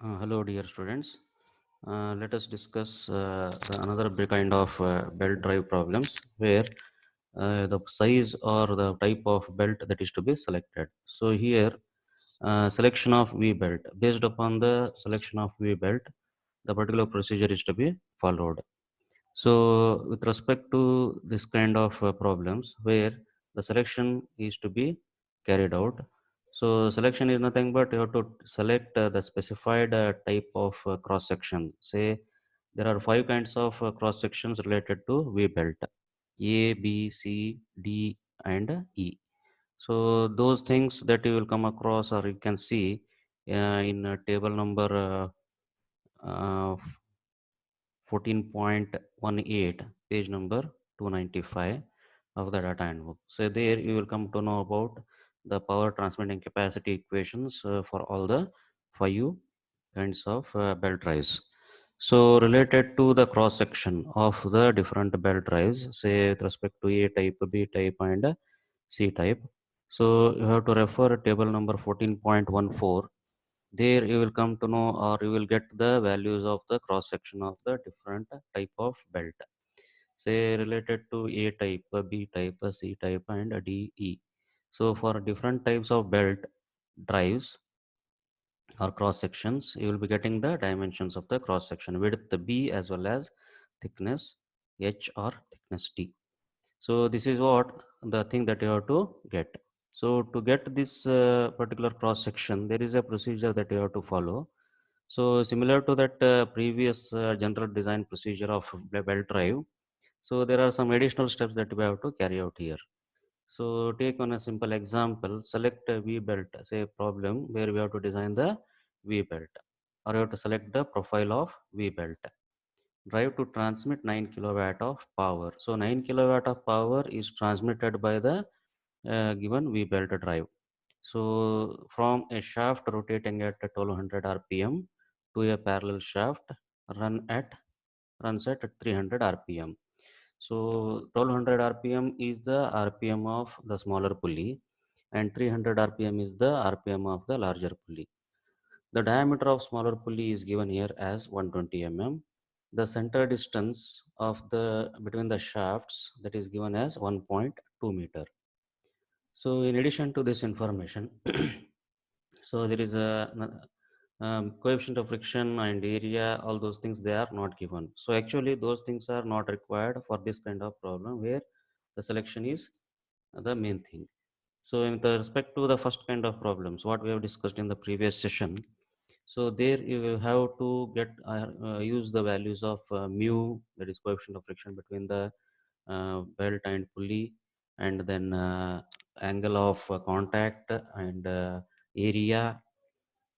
Hello, dear students. Let us discuss another kind of belt drive problems where the size or the type of belt that is to be selected. So here, selection of V belt. Based upon the selection of V belt, the particular procedure is to be followed. So with respect to this kind of problems where the selection is to be carried out. So selection is nothing but you have to select the specified type of cross section. Say there are five kinds of cross sections related to V belt: A, B, C, D, and E. So those things that you will come across or you can see in table number 14.18, page number 295 of the data handbook. So there you will come to know about the power transmitting capacity equations for all the five kinds of belt drives. So related to the cross section of the different belt drives, say with respect to A type, B type, and C type. So you have to refer table number 14.14. There you will come to know or you will get the values of the cross section of the different type of belt, say related to A type, B type, C type, and D, E. So for different types of belt drives or cross sections, you will be getting the dimensions of the cross section: width B as well as thickness H or thickness T. So this is what the thing that you have to get. So to get this particular cross section, there is a procedure that you have to follow. So similar to that previous general design procedure of belt drive, so there are some additional steps that we have to carry out here. So take on a simple example, select a V belt, say a problem where we have to design the V belt, or you have to select the profile of V belt. Drive to transmit 9 kilowatt of power. So 9 kilowatt of power is transmitted by the given V belt drive. So from a shaft rotating at 1200 rpm to a parallel shaft run at runs at 300 rpm. So 1200 rpm is the rpm of the smaller pulley and 300 rpm is the rpm of the larger pulley. The diameter of smaller pulley is given here as 120 mm. The center distance of the between the shafts that is given as 1.2 meter. So in addition to this information, so there is a coefficient of friction and area, all those things they are not given. So actually those things are not required for this kind of problem where the selection is the main thing. So in the respect to the first kind of problems, what we have discussed in the previous session, so there you will have to get use the values of mu, that is coefficient of friction between the belt and pulley, and then angle of contact and area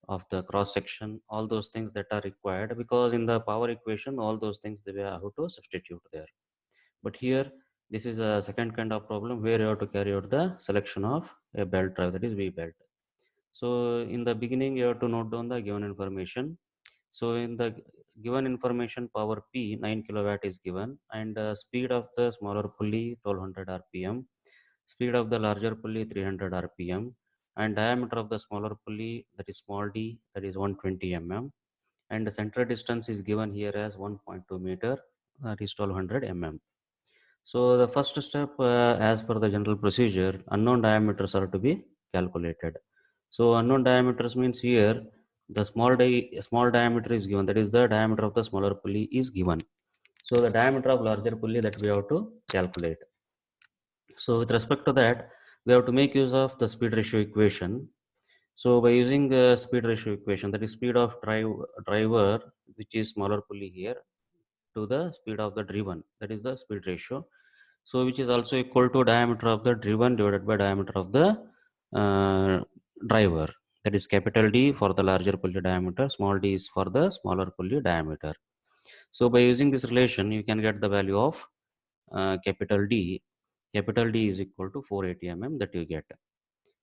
of the cross section, all those things that are required, because in the power equation all those things they will have to substitute there. But here this is a second kind of problem where you have to carry out the selection of a belt drive, that is V belt. So in the beginning you have to note down the given information. So in the given information, power P 9 kilowatt is given, and speed of the smaller pulley 1200 rpm, speed of the larger pulley 300 rpm, and diameter of the smaller pulley, that is small d, that is 120 mm, and the center distance is given here as 1.2 meter, that is 1200 mm. So the first step, as per the general procedure, unknown diameters are to be calculated. So unknown diameters means here the small diameter is given, that is the diameter of the smaller pulley is given. So the diameter of larger pulley that we have to calculate. So with respect to that, we have to make use of the speed ratio equation. So by using the speed ratio equation, that is speed of driver, which is smaller pulley here, to the speed of the driven, that is the speed ratio. So which is also equal to diameter of the driven divided by diameter of the uh, driver, that is capital D for the larger pulley diameter, small d is for the smaller pulley diameter. So by using this relation you can get the value of capital D. Capital D is equal to 480 mm that you get.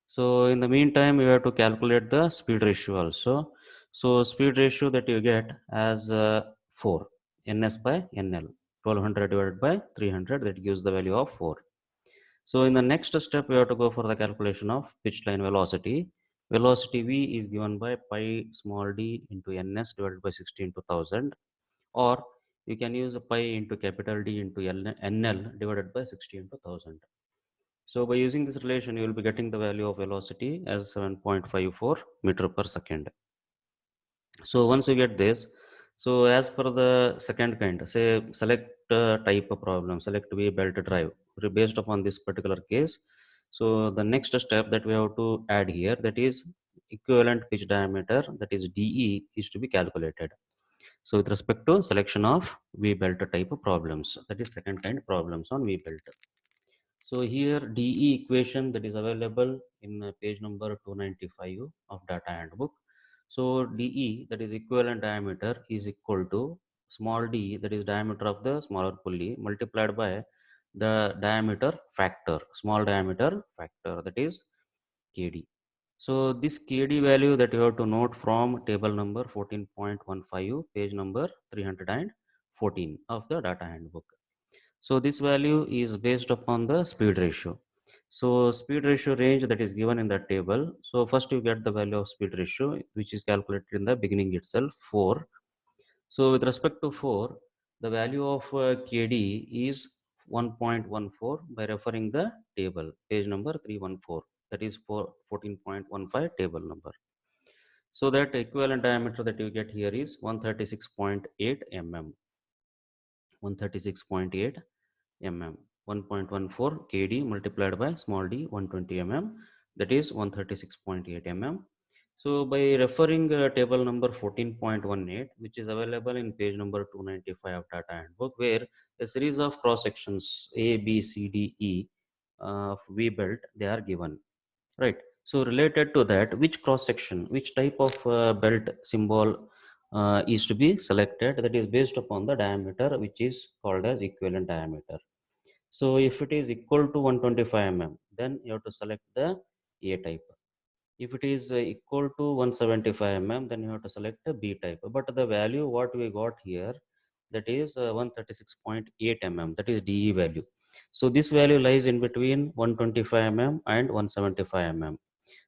So in the meantime you have to calculate the speed ratio also. So speed ratio that you get as 4 ns by nl, 1200 divided by 300, that gives the value of 4. So in the next step, we have to go for the calculation of pitch line velocity. Velocity V is given by pi small d into ns divided by 60 into 1000, or you can use pi into capital D into NL divided by 60 into 1000. So by using this relation, you will be getting the value of velocity as 7.54 meter per second. So once you get this, so as per the second kind, say select type of problem, select V belt drive based upon this particular case. So the next step that we have to add here, that is equivalent pitch diameter, that is DE, is to be calculated. So with respect to selection of V belt type of problems, that is second kind problems on V belt. So here DE equation that is available in page number 295 of data handbook. So DE, that is equivalent diameter, is equal to small d, that is diameter of the smaller pulley, multiplied by the diameter factor, small diameter factor, that is KD. So this KD value that you have to note from table number 14.15, page number 314 of the data handbook. So this value is based upon the speed ratio. So speed ratio range that is given in that table. So first you get the value of speed ratio, which is calculated in the beginning itself, 4. So with respect to 4, the value of KD is 1.14 by referring the table, page number 314. That is for 14.15 table number. So that equivalent diameter that you get here is 136.8 mm. 136.8 mm. 1.14 kd multiplied by small d 120 mm, that is 136.8 mm. So by referring table number 14.18, which is available in page number 295 of data handbook, where a series of cross sections A, B, C, D, E of V belt they are given, right? So related to that, which cross section, which type of belt symbol is to be selected, that is based upon the diameter, which is called as equivalent diameter. So if it is equal to 125 mm, then you have to select the A type. If it is equal to 175 mm, then you have to select a B type. But the value what we got here, that is 136.8 mm, that is DE value. So this value lies in between 125 mm and 175 mm.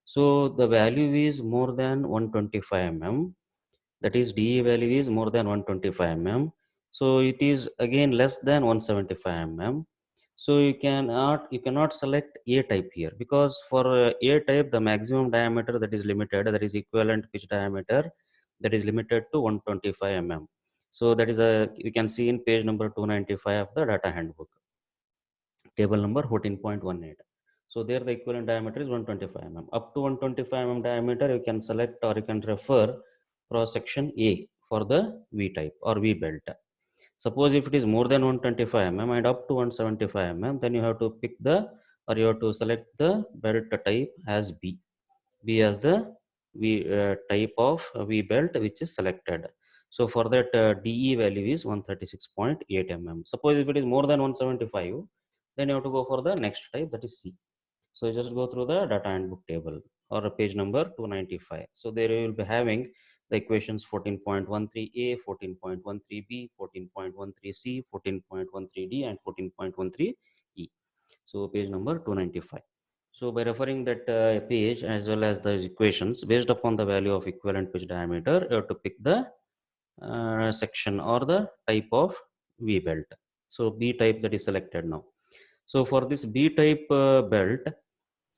So the value is more than 125 mm, that is DE value is more than 125 mm. So it is again less than 175 mm. So you cannot select A type here, because for A type the maximum diameter that is limited, that is equivalent pitch diameter, that is limited to 125 mm. So that is a, you can see in page number 295 of the data handbook, table number 14.18. So there the equivalent diameter is 125 mm. Up to 125 mm diameter you can select or you can refer cross section A for the V type or V belt. Suppose if it is more than 125 mm and up to 175 mm, then you have to pick the, or you have to select the belt type as B. B as the V type of V belt which is selected. So for that DE value is 136.8 mm. Suppose if it is more than 175, then you have to go for the next type, that is C. So you just go through the data handbook table or page number 295. So there you will be having the equations 14.13a, 14.13b, 14.13c, 14.13d, and 14.13e. So page number 295. So by referring that page as well as the equations based upon the value of equivalent pitch diameter, you have to pick the section or the type of V belt. So B type that is selected now. So for this B type belt,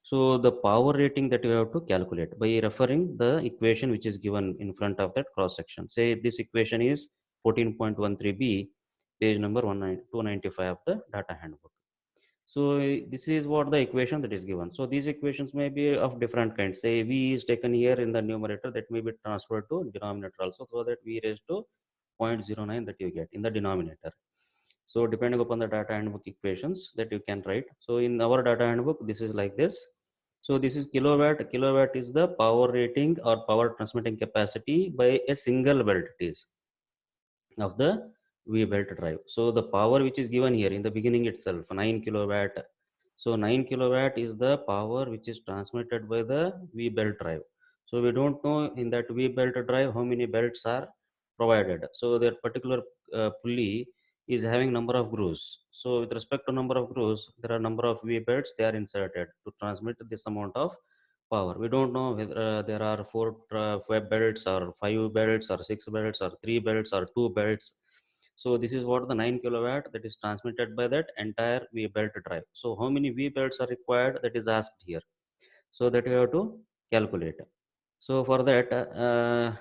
so the power rating that you have to calculate by referring the equation which is given in front of that cross section. Say this equation is 14.13b, page number 295 of the data handbook. So this is what the equation that is given. So these equations may be of different kinds. Say V is taken here in the numerator, that may be transferred to denominator also, so that V raised to 0.09 that you get in the denominator. So depending upon the data handbook equations that you can write. So in our data handbook, this is like this. So this is kilowatt. Kilowatt is the power rating or power transmitting capacity by a single belt it is of the V belt drive. So the power which is given here in the beginning itself, 9 kilowatt. So 9 kilowatt is the power which is transmitted by the V belt drive. So we don't know in that V belt drive how many belts are provided. So that particular pulley is having number of grooves. So with respect to number of grooves, there are number of V belts they are inserted to transmit this amount of power. We don't know whether there are four belts or five belts or six belts or three belts or two belts. So this is what the 9 kilowatt that is transmitted by that entire V belt drive. So how many V belts are required, that is asked here. So that we have to calculate. So for that,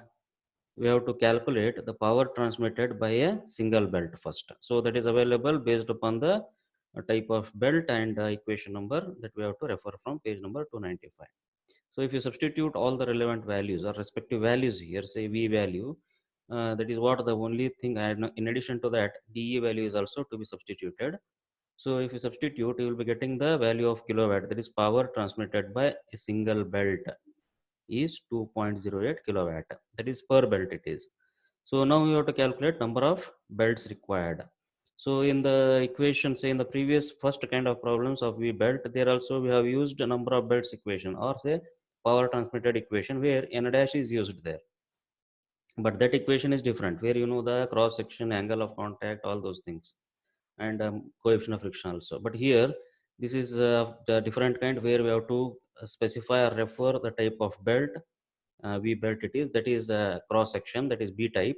we have to calculate the power transmitted by a single belt first. So that is available based upon the type of belt and equation number that we have to refer from page number 295. So if you substitute all the relevant values or respective values here, say V value, that is what the only thing I had. In addition to that, DE value is also to be substituted. So if you substitute, you will be getting the value of kilowatt, that is power transmitted by a single belt is 2.08 kilowatt. That is per belt it is. So now we have to calculate number of belts required. So in the equation, say in the previous first kind of problems of V belt, there also we have used a number of belts equation, or say power transmitted equation, where n dash is used there. But that equation is different, where you know the cross section, angle of contact, all those things, and coefficient of friction also. But here, this is the different kind, where we have to specify or refer the type of belt, V belt it is, that is cross section, that is B type,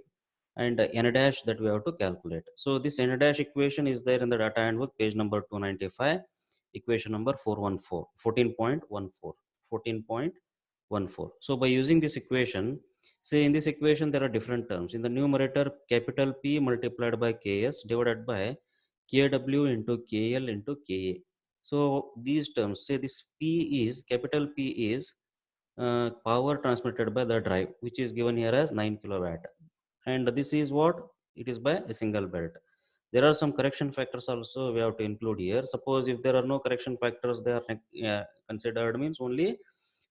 and n dash that we have to calculate. So this n dash equation is there in the data handbook, page number 295, equation number 414, 14.14, 14.14. So by using this equation, say in this equation there are different terms. In the numerator, capital P multiplied by Ks divided by Kw into Kl into Ka. So these terms, say this P is, capital P is power transmitted by the drive, which is given here as 9 kilowatt, and this is what it is by a single belt. There are some correction factors also we have to include here. Suppose if there are no correction factors, they are considered, means only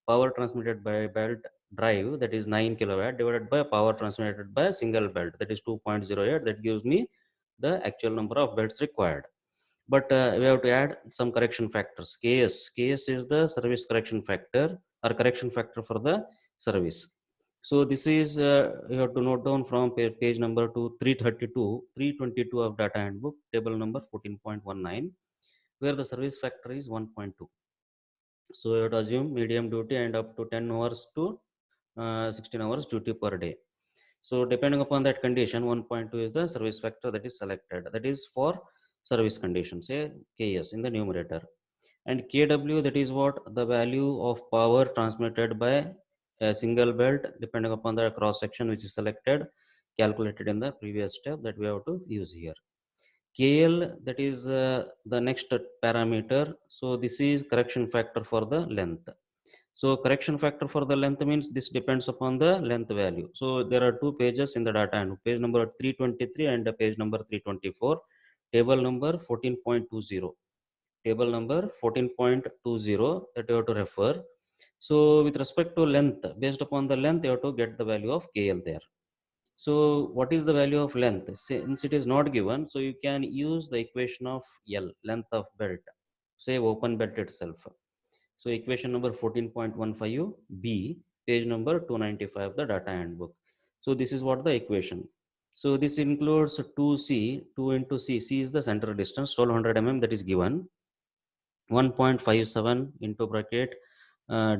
power transmitted by belt drive, that is 9 kilowatt, divided by power transmitted by single belt, that is 2.08, that gives me the actual number of belts required. But we have to add some correction factors. Ks is the service correction factor, or correction factor for the service. So this is you have to note down from page number 332, 322 of data handbook, table number 14.19, where the service factor is 1.2. So you have to assume medium duty and up to 10 hours to 16 hours duty per day. So depending upon that condition, 1.2 is the service factor that is selected. That is for service condition, say Ks in the numerator. And Kw, that is what the value of power transmitted by a single belt, depending upon the cross section which is selected, calculated in the previous step, that we have to use here. KL, that is the next parameter. So this is correction factor for the length. So correction factor for the length means this depends upon the length value. So there are two pages in the data, and page number 323 and page number 324, table number 14.20. Table number 14.20 that you have to refer. So with respect to length, based upon the length, you have to get the value of KL there. So what is the value of length? Since it is not given, so you can use the equation of L, length of belt, say open belt itself. So equation number 14.15 B, page number 295 of the data handbook. So this is what the equation. So this includes 2C, 2 into C. C is the center distance, 1200 mm, that is given. 1.57 into bracket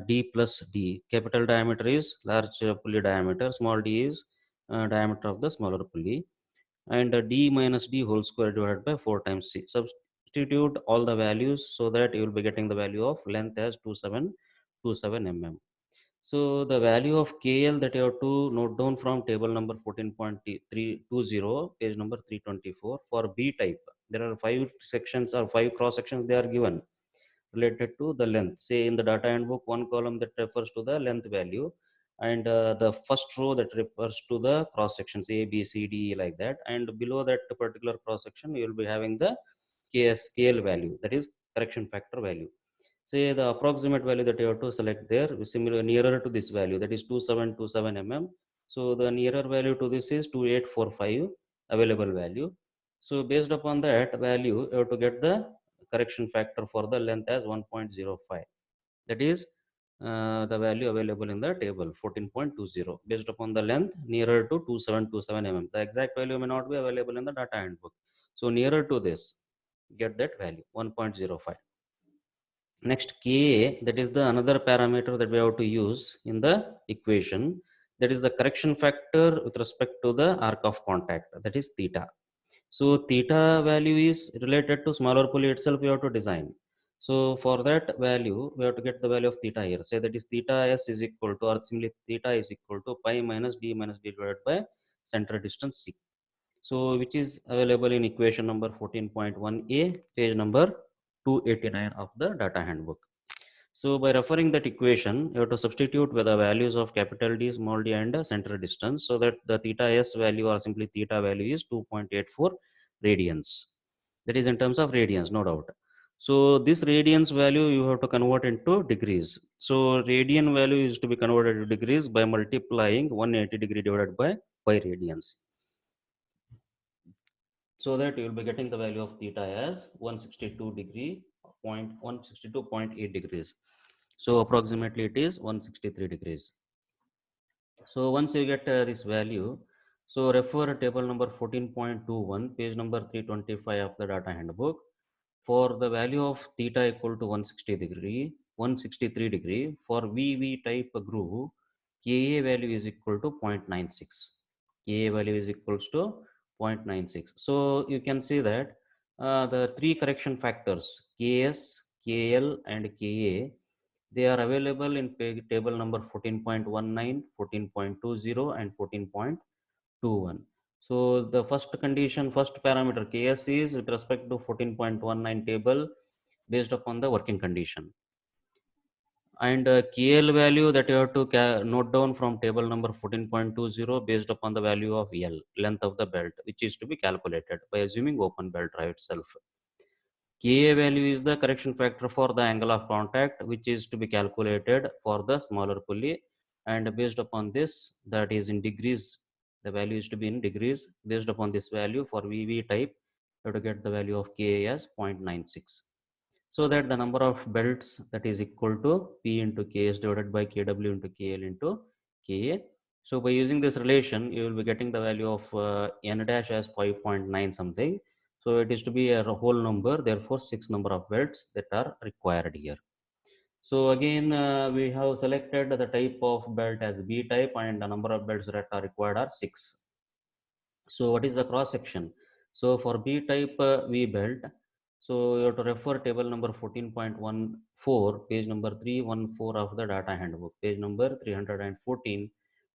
D plus D. Capital diameter is large pulley diameter, small d is diameter of the smaller pulley, and D minus D whole square divided by 4 times C. Substitute all the values so that you will be getting the value of length as 2727 mm. So the value of KL that you have to note down from table number 14.320, page number 324, for B type. There are 5 sections or 5 cross sections they are given related to the length. Say in the data handbook, one column that refers to the length value, and the first row that refers to the cross sections A, B, C, D, like that. And below that particular cross section, you will be having the KL value, that is correction factor value. Say the approximate value that you have to select there is similar, nearer to this value, that is 2727 mm. So the nearer value to this is 2845 available value. So based upon that value, you have to get the correction factor for the length as 1.05. That is the value available in the table 14.20, based upon the length nearer to 2727 mm. The exact value may not be available in the data handbook. So nearer to this, get that value 1.05. Next, Ka, that is the another parameter that we have to use in the equation. That is the correction factor with respect to the arc of contact, that is theta. So theta value is related to smaller pulley itself, we have to design. So for that value, we have to get the value of theta here. Say that is theta s is equal to, or simply theta is equal to pi minus d divided by center distance c. So which is available in equation number 14.1a, page number 289 of the data handbook. So by referring that equation, you have to substitute with the values of capital D, small d and center distance, so that the theta s value or simply theta value is 2.84 radians. That is in terms of radians, no doubt. So this radians value you have to convert into degrees. So radian value is to be converted to degrees by multiplying 180 degree divided by pi radians. So that you will be getting the value of theta as 162 degree point 162.8 degrees. So approximately it is 163 degrees. So once you get this value, so refer table number 14.21, page number 325 of the data handbook. For the value of theta equal to 163 degree, for VV type groove, Ka value is equal to 0.96. Ka value is equals to 0.96. So you can see that the three correction factors, Ks, Kl and Ka, they are available in table number 14.19, 14.20 and 14.21. So the first condition, first parameter Ks is with respect to 14.19 table based upon the working condition. And KL value that you have to note down from table number 14.20 based upon the value of L, length of the belt, which is to be calculated by assuming open belt drive itself. Ka value is the correction factor for the angle of contact, which is to be calculated for the smaller pulley. And based upon this, that is in degrees, the value is to be in degrees. Based upon this value for VV type, you have to get the value of Ka as 0.96. So that the number of belts that is equal to P into Ks divided by Kw into Kl into Ka. So by using this relation, you will be getting the value of N dash as 5.9 something. So it is to be a whole number, therefore 6 number of belts that are required here. So again, we have selected the type of belt as B type and the number of belts that are required are 6. So what is the cross section? So for B type V belt, so you have to refer table number 14.14, page number 314 of the data handbook, page number 314,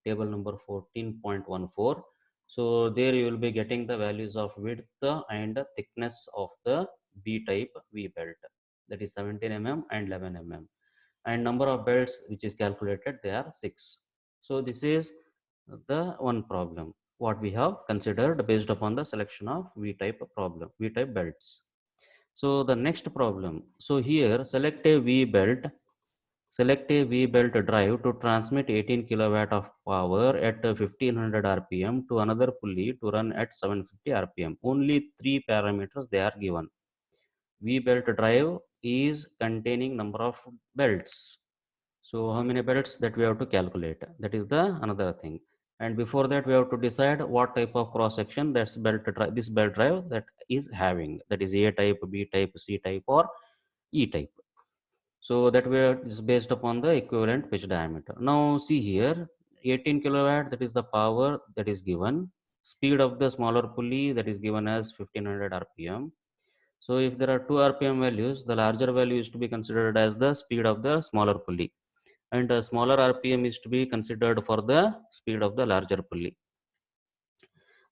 table number 14.14. So there you will be getting the values of width and thickness of the B type V belt, that is 17 mm and 11 mm, and number of belts which is calculated, they are 6. So this is the one problem what we have considered based upon the selection of V type problem, V type belts. So the next problem, so here select a V belt, select a V belt drive to transmit 18 kilowatt of power at 1500 rpm to another pulley to run at 750 rpm. Only three parameters they are given. V belt drive is containing number of belts. So how many belts that we have to calculate? That is the another thing. And before that, we have to decide what type of cross section that's belt drive, this belt drive that is having. That is A type, B type, C type, or E type. So that is based upon the equivalent pitch diameter. Now see here, 18 kilowatt, that is the power that is given. Speed of the smaller pulley that is given as 1500 rpm. So if there are 2 rpm values, the larger value is to be considered as the speed of the smaller pulley, and a smaller rpm is to be considered for the speed of the larger pulley.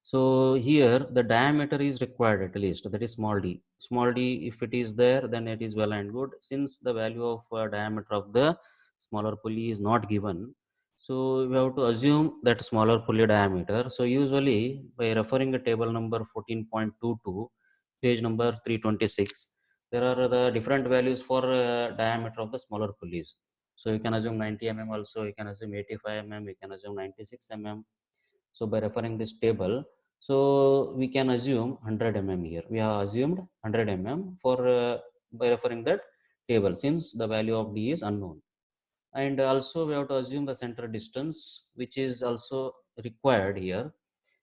So here the diameter is required at least, that is small d. Small d, if it is there, then it is well and good. Since the value of diameter of the smaller pulley is not given, so we have to assume that smaller pulley diameter. So usually by referring a table number 14.22, page number 326, there are the different values for diameter of the smaller pulleys. So you can assume 90 mm also, you can assume 85 mm, you can assume 96 mm. So by referring this table, so we can assume 100 mm here. We have assumed 100 mm for by referring that table, since the value of d is unknown. And also we have to assume the center distance, which is also required here.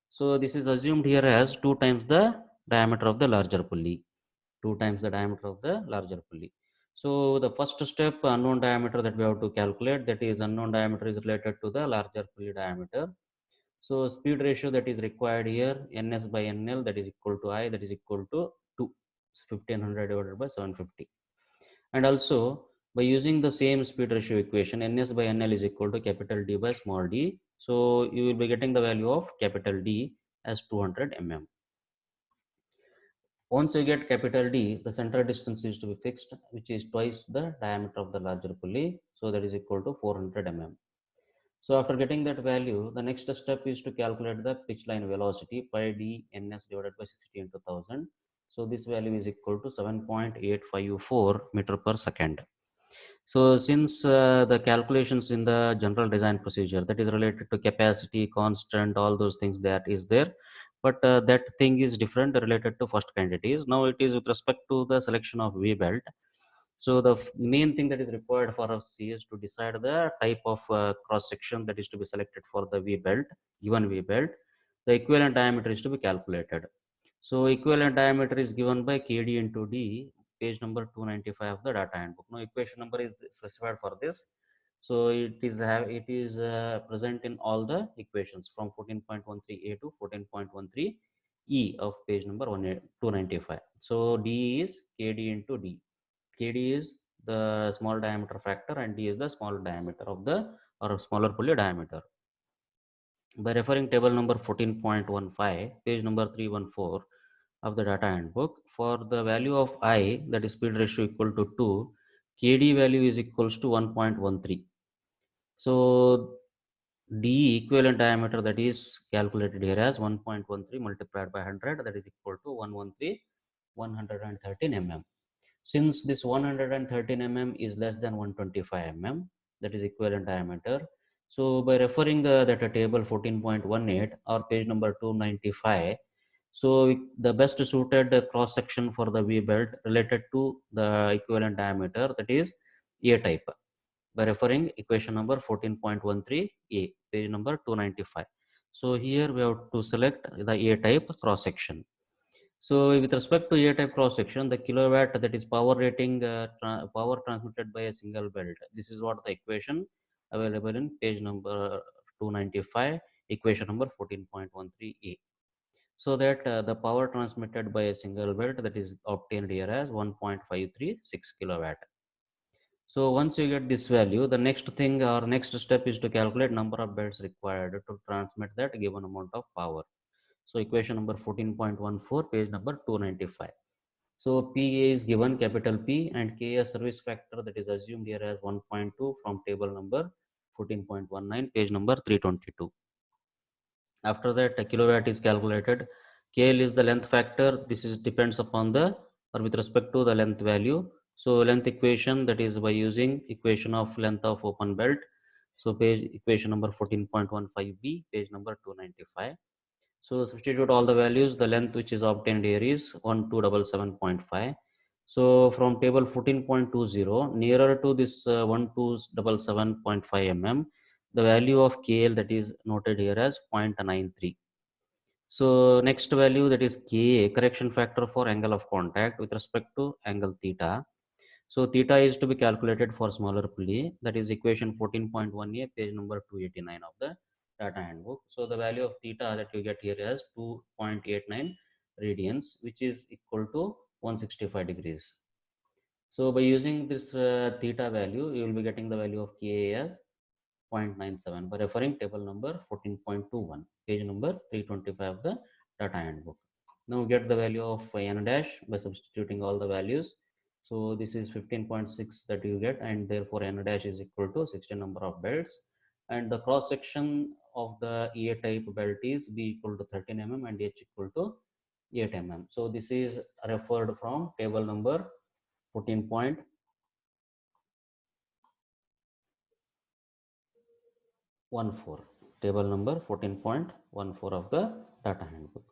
So this is assumed here as 2 times the diameter of the larger pulley. 2 times the diameter of the larger pulley. So the first step, unknown diameter that we have to calculate, that is unknown diameter is related to the larger pulley diameter. So speed ratio that is required here, ns by nl, that is equal to I, that is equal to 2, 1500 divided by 750. And also by using the same speed ratio equation, ns by nl is equal to capital D by small d. So you will be getting the value of capital D as 200 mm. Once you get capital D, the center distance is to be fixed, which is twice the diameter of the larger pulley. So that is equal to 400 mm. So after getting that value, the next step is to calculate the pitch line velocity, pi d ns divided by 60 into 1000. So this value is equal to 7.854 meter per second. So since the calculations in the general design procedure that is related to capacity, constant, all those things that is there, but that thing is different related to first quantities. Now it is with respect to the selection of V belt. So the main thing that is required for us is to decide the type of cross section that is to be selected for the V belt, given V belt. The equivalent diameter is to be calculated. So equivalent diameter is given by KD into D, page number 295 of the data handbook. Now equation number is specified for this. So it is present in all the equations from 14.13a to 14.13e of page number 295. So D is KD into D. KD is the small diameter factor and D is the small diameter of the or smaller pulley diameter. By referring table number 14.15, page number 314 of the data handbook, for the value of I, that is speed ratio equal to 2, KD value is equals to 1.13. So D equivalent diameter that is calculated here as 1.13 multiplied by 100, that is equal to 113, 113 mm. Since this 113 mm is less than 125 mm, that is equivalent diameter. So by referring that table 14.18 or page number 295, so the best suited cross section for the V belt related to the equivalent diameter, that is A type, by referring equation number 14.13a, page number 295. So here we have to select the A type cross section. So with respect to A type cross section, the kilowatt, that is power rating, power transmitted by a single belt. This is what the equation available in page number 295, equation number 14.13a. So that the power transmitted by a single belt, that is obtained here as 1.536 kilowatt. So once you get this value, the next thing or next step is to calculate number of belts required to transmit that given amount of power. So equation number 14.14, page number 295. So PA is given capital P and K as service factor, that is assumed here as 1.2 from table number 14.19, page number 322. After that, a kilowatt is calculated. KL is the length factor. This is depends upon the or with respect to the length value. So length equation, that is by using equation of length of open belt. So page equation number 14.15b, page number 295. So substitute all the values. The length which is obtained here is 1277.5. So from table 14.20, nearer to this 1277.5 mm, the value of KL that is noted here as 0.93. So next value, that is Ka, correction factor for angle of contact with respect to angle theta. So theta is to be calculated for smaller pulley, that is equation 14.1a, page number 289 of the data handbook. So the value of theta that you get here is 2.89 radians, which is equal to 165 degrees. So by using this theta value, you will be getting the value of Ka as 0.97 by referring table number 14.21, page number 325 of the data handbook. Now get the value of n dash by substituting all the values. So this is 15.6 that you get, and therefore n dash is equal to 16 number of belts. And the cross section of the A type belt is B equal to 13 mm and H equal to 8 mm. So this is referred from table number 14.14, table number 14.14 of the data handbook.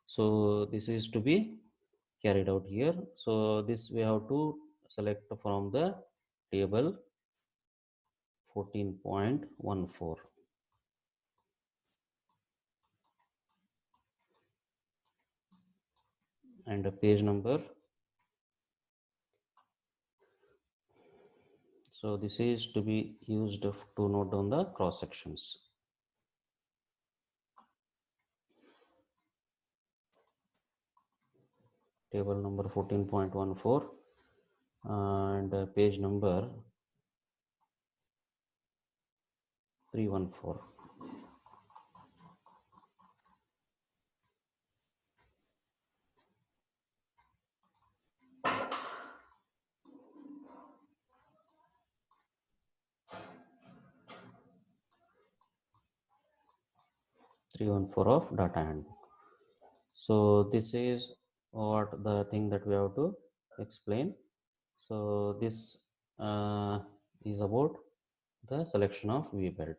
So this is to be carried out here. So this we have to select from the table 14.14 and page number So this is to be used to note down the cross sections. Table number 14.14 and page number 314. 314 of data handbook. So this is what the thing that we have to explain. So this is about the selection of V belt.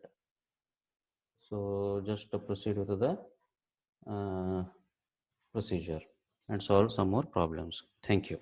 So just to proceed with the procedure and solve some more problems. Thank you.